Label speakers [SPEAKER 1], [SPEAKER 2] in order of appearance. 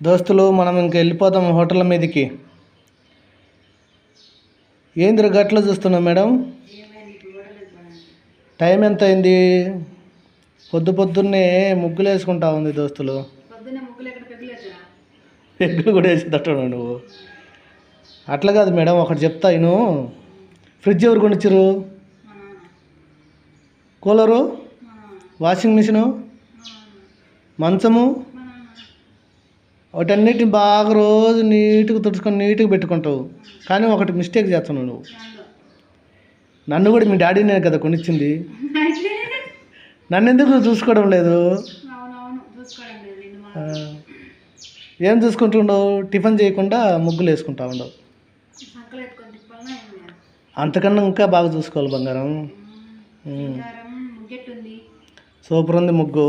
[SPEAKER 1] దోస్తులు మనం ఇంక వెళ్ళిపోతాం హోటల్ మీదకి. ఏందిరా గట్ల చూస్తున్నావు మేడం? టైం ఎంత అయింది? పొద్దున్నే ముగ్గులు వేసుకుంటా ఉంది దోస్తులు. పెగ్గులు కూడా వేసేటట్టు నువ్వు. అట్లా కాదు మేడం, ఒకటి చెప్తా ఇను. ఫ్రిడ్జ్ ఎవరు కొనిచ్చారు? కూలరు, వాషింగ్ మిషను, మంచము, వాటన్నిటిని బాగా రోజు నీట్గా తుడుచుకొని నీట్గా పెట్టుకుంటావు. కానీ ఒకటి మిస్టేక్ చేస్తున్నావు నువ్వు. నన్ను కూడా మీ డాడీనే కదా కొనిచ్చింది, నన్ను ఎందుకు చూసుకోవడం లేదు? ఏం చూసుకుంటుండవు? టిఫిన్ చేయకుండా ముగ్గులు వేసుకుంటా ఉండవు. అంతకన్నా ఇంకా బాగా చూసుకోవాలి బంగారం. సూపర్ ఉంది ముగ్గు.